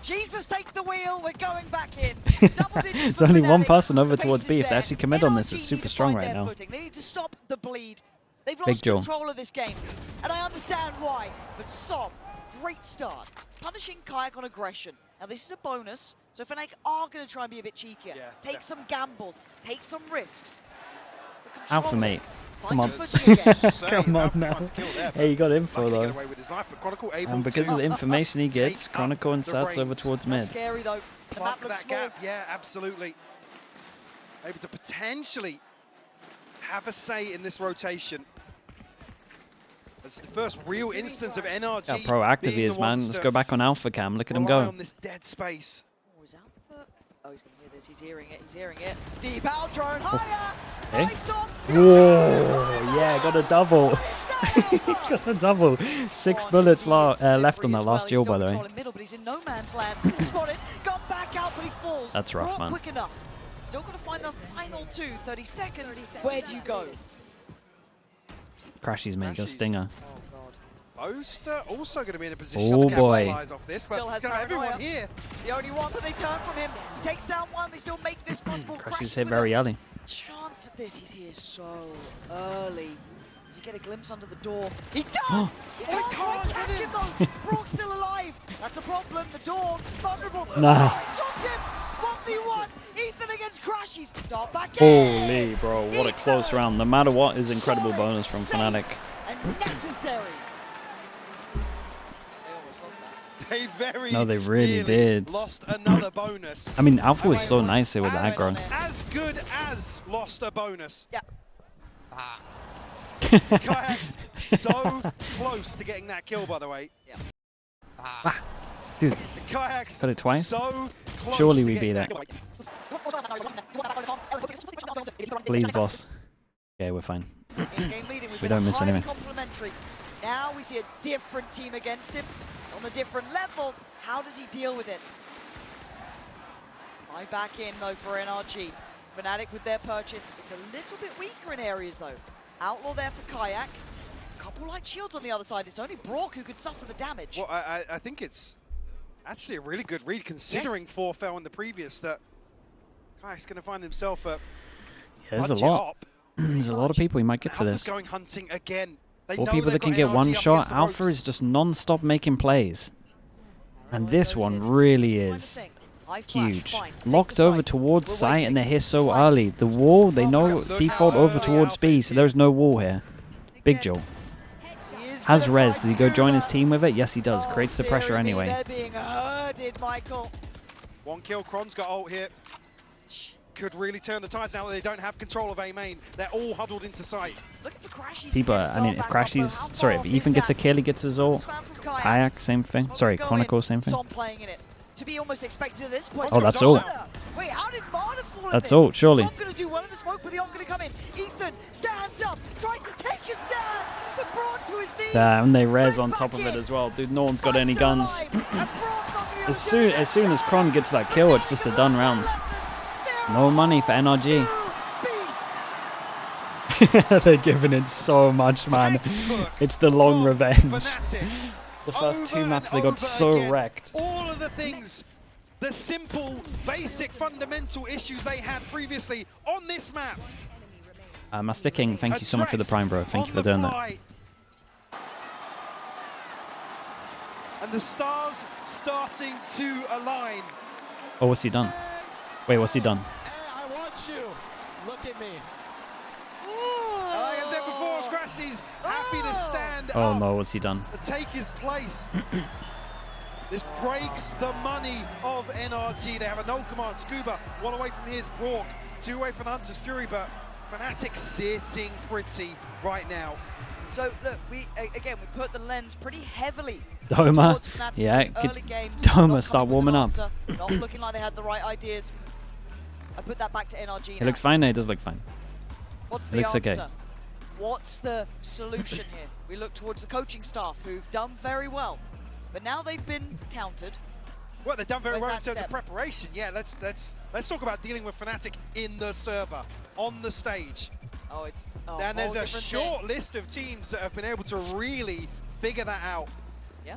Jesus, take the wheel. We're going back in. Double digits There's for only one Fnatic. person over The towards pace B. is If they there. actually commit on this, NRG it's need super to strong find right their now. footing. They need to stop the bleed. They've Big lost Joe. control of this game, and I understand why. But Som, great start. Punishing Kayak on aggression. Now this is a bonus, so Fnatic are going to try and be a bit cheekier. Yeah, Take some gambles, take some risks. But Alpha control mate. it. Come on. Find your footing again. Come on Alpha now. trying to kill there, Hey, you got info lucky to get though. away with his life, but Chronicle able And because to of the information he gets, take Chronicle up and the Sats over reins. towards That's mid. scary though. The plug map looks that small. gap. Yeah, absolutely. Able to potentially have a say in this rotation. It's the first real instance of NRG. How proactive he being is, the man. ones Let's to go back on Alpha Cam. Look at him rely go. on this dead space. Oh, is Alpha? Oh, he's going to hear this. He's hearing it. He's hearing it. Deep out drone. Higher. Eh? Nice on. Whoa, yeah, got a double. What is that? Got a double. 6 bullets left on that last duel, by the way. Middle, but he's in no man's land. Spotted. Got back out, but he falls. That's rough, Not man. quick enough. Still got to find the final 30 seconds. Where do you go? Crashies, mate. Go Crashies. Stinger. Oh, God. Boaster also going to be in a position Oh, to boy. capitalize off this, Still but has he's got everyone paranoia. here. The only one that they turn from him. He takes down one. They still make this possible. Crashies Crashes hit with very a early. chance at this. He's here so early. Does he get a glimpse under the door? He does! Oh, he can't quite catch him though! Brock's still alive! That's a problem. The door, vulnerable. Nah. Oh, he stopped him! 1v1! Ethan against Crashies. Dart back in! Holy, bro. What a close round. No matter what is incredible Solid, bonus from safe, Fnatic. And necessary. They almost lost that. They very No, they really did. lost another bonus. I mean, Alpha was And so it nice here with the as- aggro. As good as lost a bonus. Yeah. Kayak's so close to getting that kill, by the way. Ah, dude, Kayak's got it twice? so close Surely to we getting beat that. kill. Please, boss. Okay, we're fine. In-game leading, we've We been don't miss highly anything. complimentary. Now we see a different team against him on a different level. How does he deal with it? I back in though for NRG. Fnatic with their purchase. It's a little bit weaker in areas though. Outlaw there for Kayak. A couple light shields on the other side. It's only Brock who could suffer the damage. Well, I think it's actually a really good read, considering 4 fell in the previous, that Kayak's going to find himself a Yeah, there's a budget lot. op. There's a lot of people he might get for Alpha's this. going hunting again. They 4 know people they've that can got get NRG one up shot. against the Alpha ropes. is just non-stop making plays. And Everyone this goes one in. really Kind of is thing. High flash, huge. fine. Take Locked the over site. towards We're site, and they're waiting. here so Fine. early. The wall, they know Look default how over early towards Alpha B, is so there's no wall here. Big Again, Joe. he is Has gonna res. fight Does he go join his Scuba. team with it? Yes, he does. Oh, Creates the pressure dearie me, anyway. They're being herded, Michael. 1 kill, Kron's got ult here. Could really turn the tides now that they don't have control of A main. They're all huddled into sight. Looking for Crashies. People, I mean, if Crashies, sorry, if Ethan gets a kill, he gets his ult. Kayak, same thing. Sorry, Chronicle, same thing. Som playing in it. To be almost expected at this point. Oh, that's ult. Wait, how did Marta fall in That's this? ult, surely. Som gonna do well in the smoke, but the ult gonna come in. Ethan stands up, tries to take a stand, but brought to his knees. And they res on Back top of it in. as well. Dude, no one's got But any still guns. alive, and Brock's not gonna be able As to soon do as soon as Kron gets that kill, it's just a done round. No money for NRG. Beast. They're giving it so much, man. Textbook It's the long from revenge. Fnatic. The first 2 Over maps, and they got over so again. wrecked. All of the things, the simple, basic, fundamental issues they had previously on this map. Master King, thank you so much for the Prime, bro. Thank you for doing that. And the stars starting to align. Oh, what's he done? Wait, what's he done? I want you. Look at me. And like I said before, Crashies happy to stand Oh up no, what's he done? and take his place. This breaks the money of NRG. They have a no command. Scuba, one away from his Brock, 2 away from Hunter's Fury, but Fnatic sitting pretty right now. So look, we put the lens pretty heavily Doma, towards Fnatic yeah, in those early games. Doma Not start coming with warming an up. answer, not looking like they had the right ideas. I put that back to NRG It now. looks fine. No, it does look fine. What's it the looks answer? okay. What's the solution here? We look towards the coaching staff who've done very well, but now they've been countered. Well, they've done very Where's well in that terms of step? preparation. Yeah, let's talk about dealing with Fnatic in the server, on the stage. Oh, it's And there's whole a different short thing. list of teams that have been able to really figure that out. Yeah.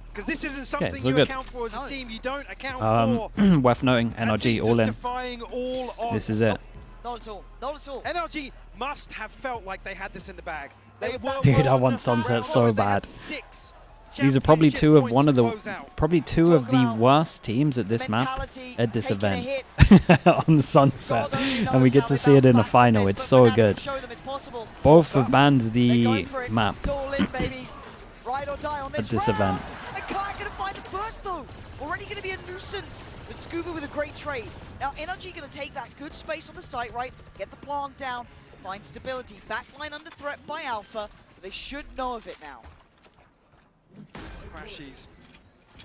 Because this isn't something it's you all good. account for as a team. You don't account for Worth noting, a NRG team all just in. defying all odds. This is it. Not at all. Not at all. NRG must have felt like they had this in the bag. They were Dude, I on want the Sunset front so row. They had bad. 6 These are probably championship two of points one of to the close out. probably two Talk of the about worst teams at this map mentality, at this taking a event hit. on Sunset, God only and knows we get how to they see it in bounce a back from final. this, It's but so Fnatic good. show them it's possible. Both have banned They're the going for it. map It's all in, baby. Ride or die on this at this round. event. And Kai gonna find the first though. Already gonna be a nuisance. But Scuba with a great trade. Now NRG gonna take that good space on the site, right? Get the plant down, find stability. Backline under threat by Alpha. But they should know of it now. Crashies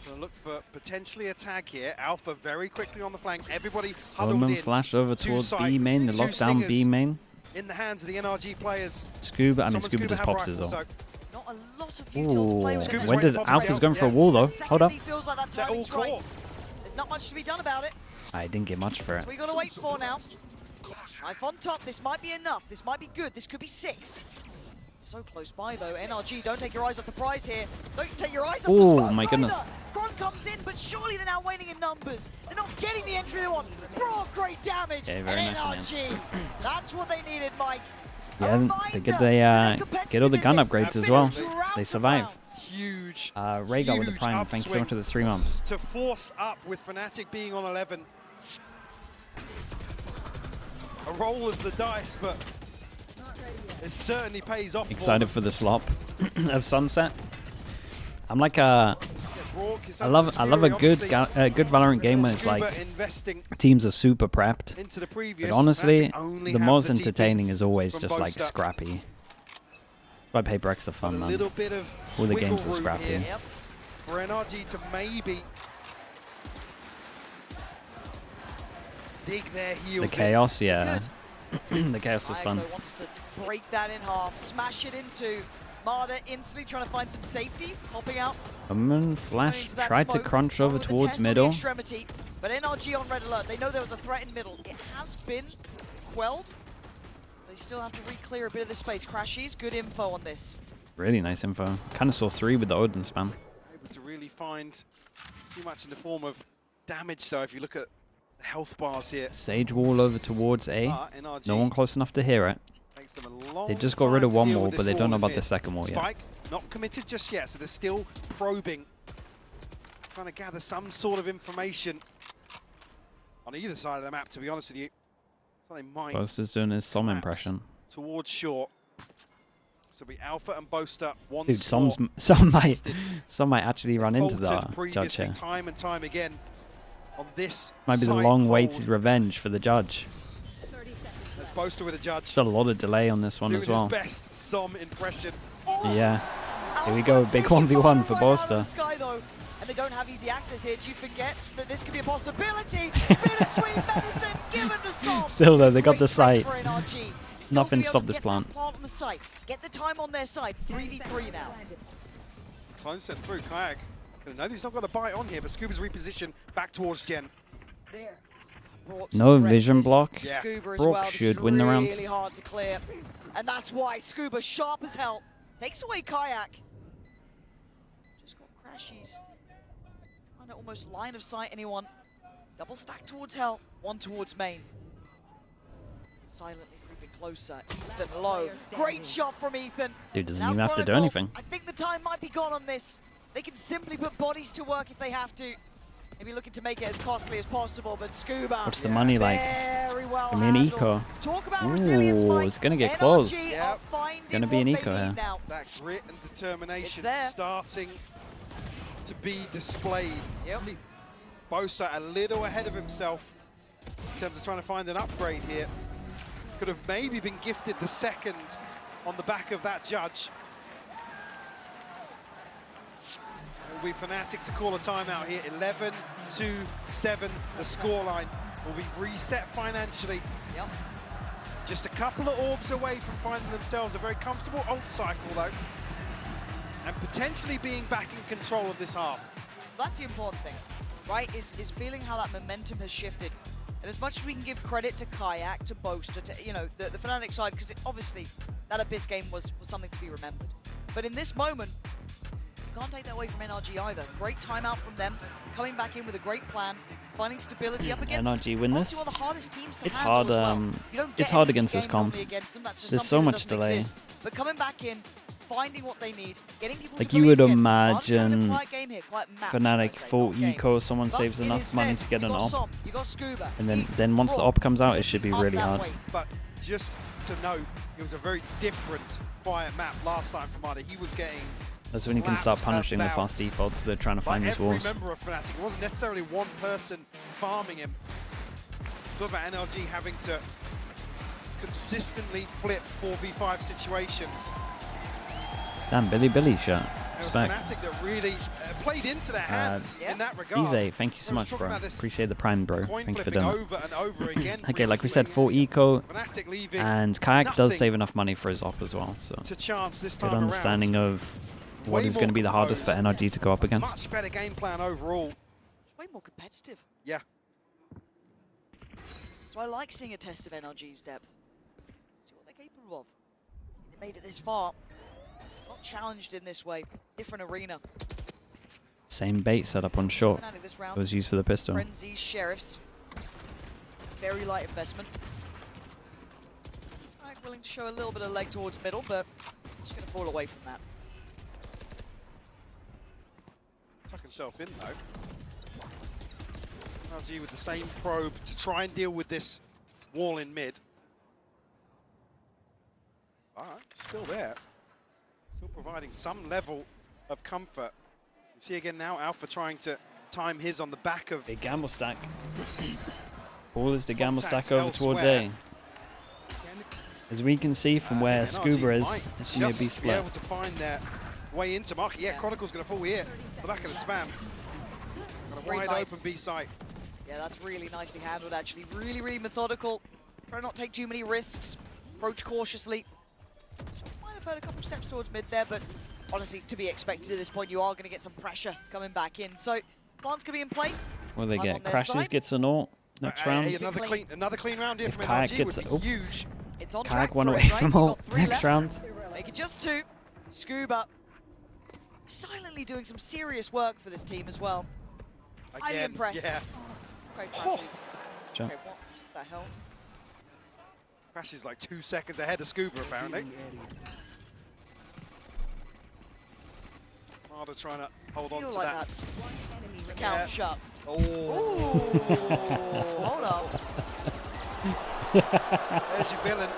going to look for potentially a tag here. Alpha very quickly on the flank. Everybody huddled Roman in. flash over Two towards side, B main. They two lock down B stingers main. in the hands of the NRG players. Scuba, I mean Someone Scuba just have pops rifles, his so ult. Not a lot of util to play with. Scuba's When right does to pop Alpha's his going out. for a wall though? The Hold up. second he feels like that They're all timing's right. core. There's not much to be done about it. I didn't get much for it. So we gotta wait for now. Knife on top. This might be enough. This might be good. This could be 6. So close by though. NRG, don't take your eyes off the prize here. Don't take your eyes off the Oh smoke my goodness. either. Kron comes in, but surely they're now waning in numbers. They're not getting the entry they want. Raw, great damage. Okay, very and nice of NRG. That's what they needed, Mike. Yeah, they get get all the gun upgrades as well. They survive. Huge. Rhaegar with the huge prime. Thanks so upswing much for the 3 months. to force up with Fnatic being on 11. A roll of the dice, but it certainly pays off. Excited for the slop of Sunset. I'm like a. I love a good good Valorant game when it's like teams are super prepped. But honestly, the most entertaining is always just like scrappy. But paper X are fun, man. All the games are scrappy. Yep. For NRG to maybe dig their heels The chaos, yeah. The chaos is fun. Aiko wants to break that in half, smash it into Marder, instantly trying to find some safety, popping out. Flash Into that tried to smoke, crunch going over with the towards test on the middle. extremity, but NRG on red alert. They know there was a threat in middle. It has been quelled. They still have to re-clear a bit of the space. Crashies, good info on this. Really nice info. Kind of saw 3 with the Odin spam. able to really find too much in the form of damage. So if you look at the health bars here, Sage wall over towards A. NRG No one close enough to hear it. takes them a long They just got rid of time to one deal wall, with but this they don't know wall about the of second wall yet. Spike, not committed just yet, so they're still probing, trying to gather some sort of information on either side of the map, to be honest with you. So they might Boaster's doing his Som collapse impression. towards short. So we Alpha and Boaster once Dude, some might actually run into the judge previously here. time and time again on this Might be the side long-awaited hold. revenge for the judge. There's Boaster with a judge. Just a lot of delay on this one doing as well. his best Som impression. Yeah. Here we go, big 1v1 for Boaster. And they don't have easy access here. Do you forget that this could be a possibility? Bittersweet medicine given to Som. Still though, they got the Great site. trade for NRG. Still Nothing gonna be able stopped to this get plant. that plant on the site. Get the time on their side. 3v3 now. Clone sent through. Kayak. No, he's not got a bite on here, but Scuba's repositioned back towards Gen. Brock's No reckless. vision block. Yeah. Scuba as Brock well. This should is win the round. Really hard to clear. And that's why Scuba, sharp as hell, takes away Kayak. Just got Crashies. Trying to almost line of sight anyone. Double stack towards Hell, one towards main. Silently creeping closer. Ethan low. Great shot from Ethan. Dude doesn't Now even have to do Chronicle, anything. I think the time might be gone on this. They can simply put bodies to work if they have to. Maybe looking to make it as costly as possible, but Scuba. What's the money like? Very well Give me an handled. eco. Talk about resilience, Ooh, Mike. it's gonna get NRG close. are Yep. finding Gonna be an what eco they here. need now. That grit and determination It's there. starting to be displayed. Yep. Boaster a little ahead of himself in terms of trying to find an upgrade here. could have maybe been gifted the second on the back of that judge. It will be Fnatic to call a timeout here. 11-7, the scoreline will be reset financially. Yep. Just a couple of orbs away from finding themselves a very comfortable ult cycle, though, and potentially being back in control of this half. That's the important thing, right? Is feeling how that momentum has shifted. And as much as we can give credit to Kayak, to Boaster, to, you know, the Fnatic side, because obviously that Abyss game was something to be remembered. But in this moment, you can't take that away from NRG either. Great timeout from them, coming back in with a great plan, finding stability up against NRG win this. one of the hardest teams to It's handle hard. as well. You don't It's get hard an easy against this game comp. normally against them. That's just There's so something that much doesn't delay. exist. But coming back in, finding what they need, getting people Like to you would believe again. Art's having a imagine quiet game here, quiet match, Fnatic should I say, full not game. eco, someone But saves enough money to get you an got op, Som, you got Scuba, and then Heath, once the Rock, op comes out, it should be up really that hard. way. But just to note, it was a very different quiet map last time from Arda. He was getting That's when you can start slapped punishing the about fast defaults. They're trying to by find these every walls. member of Fnatic. It wasn't necessarily one person farming him. Talk about NRG having to consistently flip 4v5 situations. Damn, Billy shot. It was Respect. Fnatic that really played into their hands in that regard. Easy, thank you so We were much, talking bro. about this Appreciate the prime, bro. coin Thank you for flipping doing it. over and over again. Okay, like we said, previously. full eco, Fnatic leaving and Kayak does nothing save enough money for his op as well, so to chance this time good understanding around. of what Way is going to be the more hardest for composed. NRG to go up against. Much better game plan overall. It's way more competitive. Yeah. So I like seeing a test of NRG's depth. See what they're capable of. They made it this far. Not challenged in this way. Different arena. Same bait setup on short. Fnatic this It round. was used for the pistol. Frenzy, Sheriffs. Very light investment. Right, willing to show a little bit of leg towards middle, but just going to fall away from that. Tuck himself in though. NRG with the same probe to try and deal with this wall in mid. Alright, still there. Still providing some level of comfort. You see again now Alpha trying to time his on the back of Big gamble stack. All is the gamble Contact stack over towards A. elsewhere. As we can see from where NRG Scuba is, might it's going to be just split. able to find their way into market. Yeah, Chronicle's going to fall here. The back of the spam. Got a Great wide fight. open B site. Yeah, that's really nicely handled, actually. Really, really methodical. Try not to take too many risks. Approach cautiously. Might have heard a couple steps towards mid there, but honestly, to be expected at this point, you are going to get some pressure coming back in. So, plant's going to be in play. What do they I'm get? on their Crashes side. gets an ult next round. Hey, another clean round here If from Kayak NRG gets would it- be oh. huge. It's on Kayak track one for away it, right? from You've ult got 3 next left. round. Make it just 2. Scuba silently doing some serious work for this team as well. Highly Again, impressed. yeah. Great Oh. flashes. Jump. Okay, what the hell? Crash is like 2 seconds ahead of Scuba, apparently. Arda trying to hold on Feel to like that. that's count Yeah. shut. Oh, Ooh, hold up. there's your villain.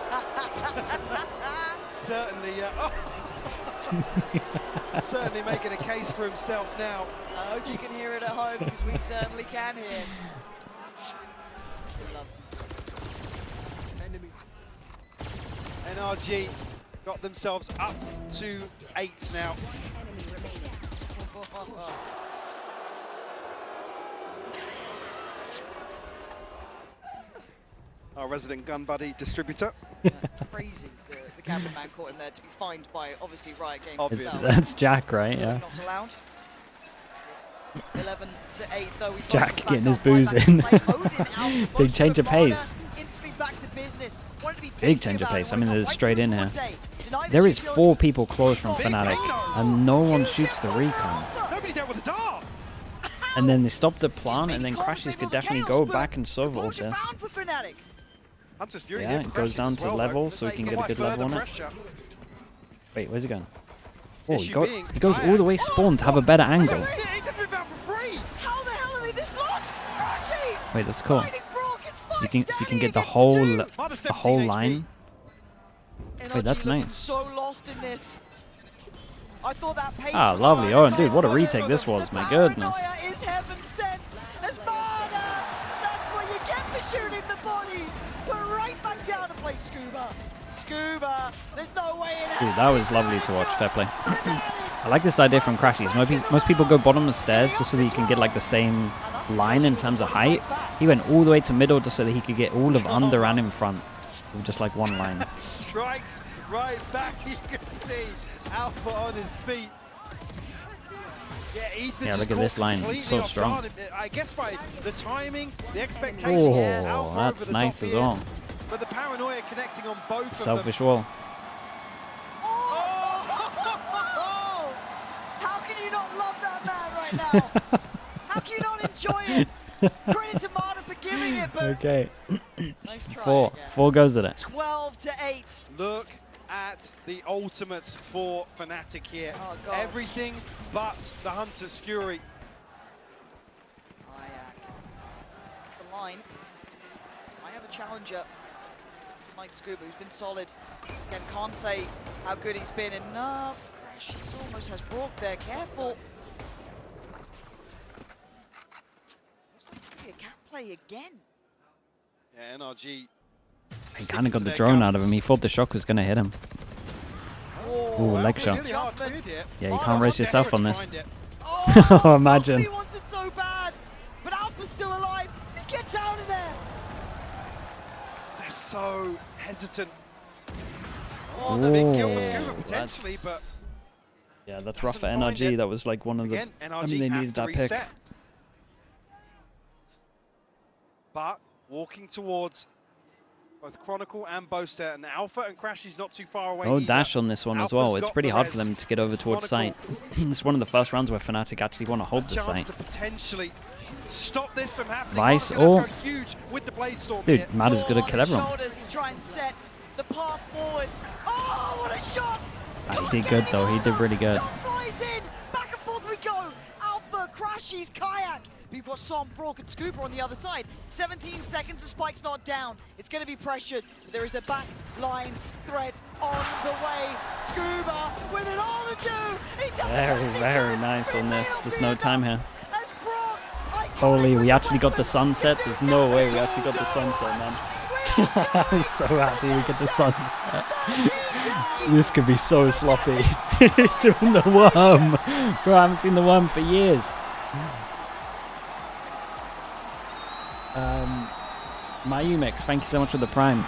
Certainly, certainly making a case for himself now. I hope you can hear it at home, because we certainly can hear. Love to see. NRG got themselves up to 8 now. Our resident gun buddy distributor. Crazy. The cameraman caught him there to be fined by, obviously, Riot Games Obviously. It's, themselves. that's Jack, right? Yeah. Not allowed. 11 to 8, though. We Jack focus getting back his on booze right in. back to play. Odin out, Big most change of Armada pace. Instantly back to business. Wanted to be Big pissy change of about it, pace. I wanted mean, to there's come straight right in here. towards A. Deny the There is security. 4 people close from Big Fnatic, bingo. and no one shoots the recon. Nobody dealt with the dart. And then they stop the plant, Maybe and then Cole's Crashes able could to definitely chaos, go but back and solve all Fortune this. found for Fnatic. Hunter's Fury Yeah, here it for goes Crashes down as to well, though. level, Looks so he like can get a quite good level further on it. pressure. Wait, where's he going? Oh, Issue he being goes all the way Kayak. spawn to have a better angle. He didn't rebound for free. How the hell are they this lost? Archie's Wait, that's cool. fighting Brock. It's So you fine can standing get the against whole two. Minus the 17 whole HP. line. NRG Wait, that's looking nice. so lost in this. I thought that pace Ah, was lovely. on Oh, the dude, what a side. retake this was. The My goodness. paranoia is heaven sent. Espada! That's what you get for shooting the body. Alpha right back down to play Scuba. Scuba, there's no way in Dude, that was lovely to watch. Fair play. I like this idea from Crashies. Most people go bottom of stairs just so that you can get like the same line in terms of height. He went all the way to middle just so that he could get all of under and in front with just like one line. Strikes right back. You can see Alpha on his feet. Yeah, Ethan just look at this line. completely So off strong. guard. I guess by the timing, the expectations. Alpha Oh, over that's the nice top as here, well. But the paranoia connecting on both Selfish of them. wall. Oh! How can you not love that man right now? How can you not enjoy it? Credit to Marta for giving it, but Okay. nice try. Four. I guess. 4 goes at it. 12-8. Look at the ultimates for Fnatic here. Oh, God. Everything but the Hunter's Fury. The line. I have a challenger, Mike Scuba, who's been solid. Again, can't say how good he's been. Enough. Crashies almost has Brock there. Careful. Looks like it's going to be a cat play again. Yeah, NRG. He kind of got the drone out of him. He thought the shock was going to hit him. Ooh, leg shot. Really hard cleared here. Yeah, you Oh, can't no, race yourself desperate on to this. find it. Oh, Imagine. He wants it so bad, but Alpha's still alive. He gets out of there. They're so hesitant. Oh, the big kill for Scuba Ooh, potentially, but yeah, that's rough for doesn't find NRG. it. That was like one of the. again, NRG I mean, they have needed to that pick. reset. But walking towards both Chronicle and Boaster, and Alpha and Crashy's not too far away. Oh, either. dash on this one as Alpha's well. It's got pretty the hard for res. them to get over towards site. It's one of the first rounds where Fnatic actually want to hold the Chance site. to potentially stop this from happening. Vice Mark's gonna or- go huge with the Blade Storm Dude, here. Matt is good at On kill his everyone. shoulders to try and set the path forward. Oh, what a shot! He did good though. He did really good. Shot flies in. Back and forth we go. Alpha, Crashies, Kayak. We've got Som, Brock, and Scuba on the other side. 17 seconds, the spike's not down. It's going to be pressured. There is a back line threat on the way. Scuba with it all to do. He does Very nice on this. Just no time here. As Brock, Holy, we actually got the sunset. There's no way we actually got the sunset, man. I'm so happy we get the sunset. This could be so sloppy. He's doing the worm. Bro, I haven't seen the worm for years. Mayumix, thank you so much for the prime.